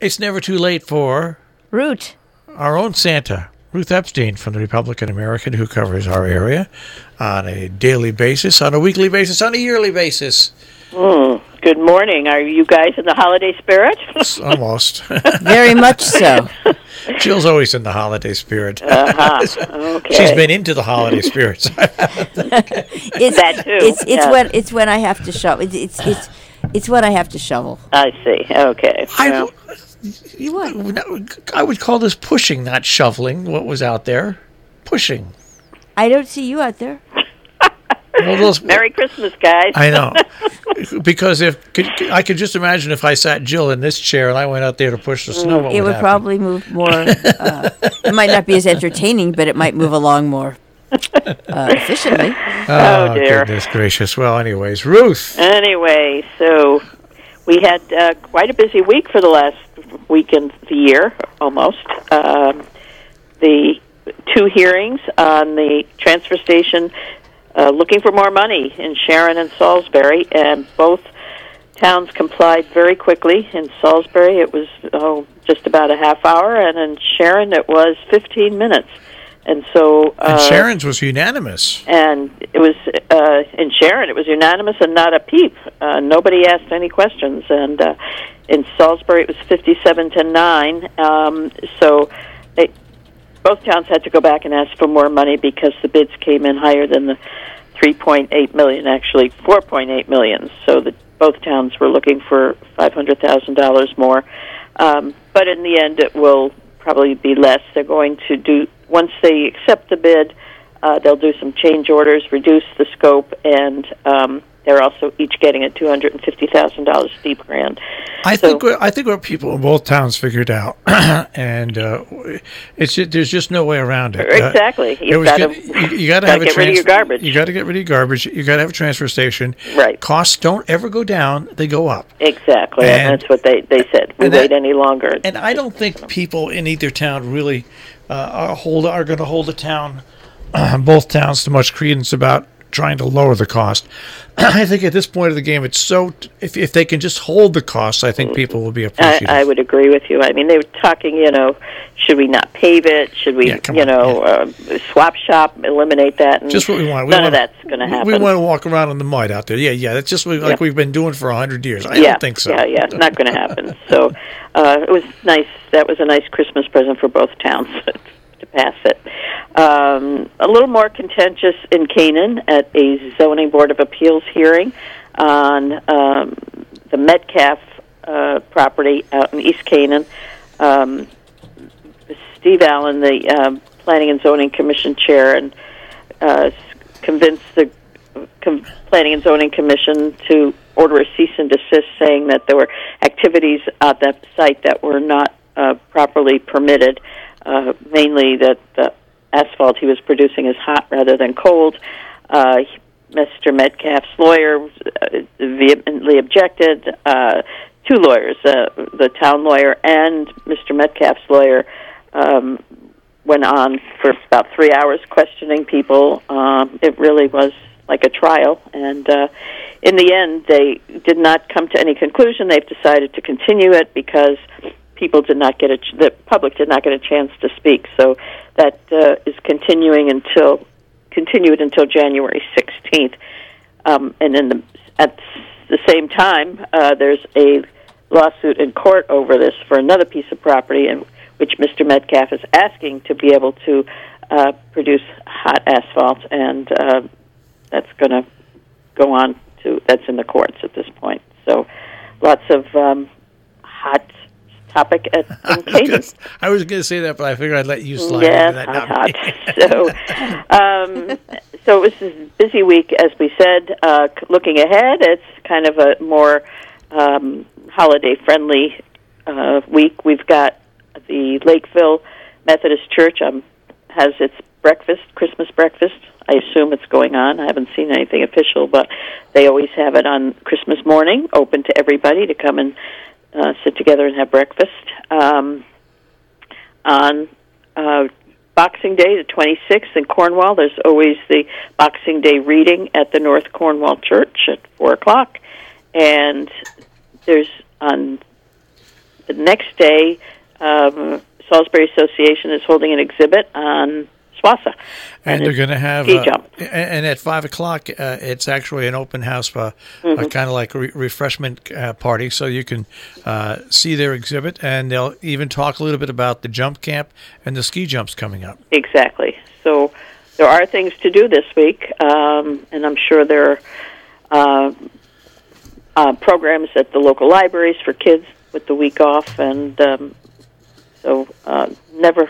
It's never too late for Root. our own Santa, Ruth Epstein from the Republican American, who covers our area on a daily basis, on a weekly basis, on a yearly basis. Good morning. Are you guys in the holiday spirit? Almost. Very much so. Jill's always in the holiday spirit. Okay. She's been into the holiday spirits. It's that too. It's when I have to shovel. It's when I have to shovel. I see. Okay. Well, I would call this pushing, not shoveling. What was out there? Pushing. I don't see you out there. Well, Merry Christmas, guys. I know. Because I could just imagine if I sat Jill in this chair and I went out there to push the snow, what It would happen? probably move more. It might not be as entertaining, but it might move along more efficiently. Oh, dear. Goodness gracious. Well, anyways, Ruth. Anyway, so we had quite a busy week for the last week in the year, almost. The two hearings on the transfer station looking for more money in Sharon and Salisbury, and both towns complied very quickly. In Salisbury, it was just about a half hour, and in Sharon, it was 15 minutes. And so, And Sharon's was unanimous. And it was in Sharon, it was unanimous and not a peep. Nobody asked any questions. And in Salisbury, it was 57-9. So both towns had to go back and ask for more money because the bids came in higher than the $3.8 million, actually $4.8 million. So both towns were looking for $500,000 more. But in the end, it will probably be less. They're going to do, once they accept the bid, they'll do some change orders, reduce the scope, and they're also each getting a $250,000 steep grant. I think what people in both towns figured out, and there's just no way around it. Exactly. You got to get rid of your garbage. You got to get rid of your garbage. You got to have a transfer station. Right. Costs don't ever go down; they go up. Exactly, and that's what they said. We wait any longer. And I don't think people in either town really are going to hold the town, both towns, to much credence about trying to lower the cost. I think at this point of the game, it's so if they can just hold the costs, I think people will be appreciative. I would agree with you. I mean, they were talking, should we not pave it? Should we, swap shop, eliminate that? And just what we want. None of that's going to happen. We want to walk around in the mud out there. Yeah. That's just like we've been doing for 100 years. I don't think so. Yeah, not going to happen. So it was nice. That was a nice Christmas present for both towns to pass it. A little more contentious in Canaan at a zoning board of appeals hearing on the Metcalf property out in East Canaan. Steve Allen, the Planning and Zoning Commission chair, and convinced the Planning and Zoning Commission to order a cease and desist, saying that there were activities at that site that were not properly permitted, mainly that the asphalt he was producing is hot rather than cold. Mr. Metcalf's lawyer vehemently objected. Two lawyers, the town lawyer and Mr. Metcalf's lawyer, went on for about 3 hours questioning people. It really was like a trial, and in the end, they did not come to any conclusion. They've decided to continue it because the public did not get a chance to speak. So that is continued until January 16th. And at the same time, there's a lawsuit in court over this for another piece of property, in which Mr. Metcalf is asking to be able to produce hot asphalt, and that's going to go on that's in the courts at this point. So lots of hot topic in Canaan. I was going to say that, but I figured I'd let you slide into that. Hot. So it was a busy week, as we said. Looking ahead, it's kind of a more holiday-friendly week. We've got the Lakeville Methodist Church has its Christmas breakfast. I assume it's going on. I haven't seen anything official, but they always have it on Christmas morning, open to everybody to come and sit together and have breakfast. On Boxing Day, the 26th in Cornwall, there's always the Boxing Day reading at the North Cornwall Church at 4 o'clock. And there's on the next day, Salisbury Association is holding an exhibit on Swassa. And they're going to have, ski jump. and at 5 o'clock, it's actually an open house, kind of like a refreshment party, so you can see their exhibit, and they'll even talk a little bit about the jump camp and the ski jumps coming up. Exactly. So there are things to do this week, and I'm sure there are programs at the local libraries for kids with the week off, and so never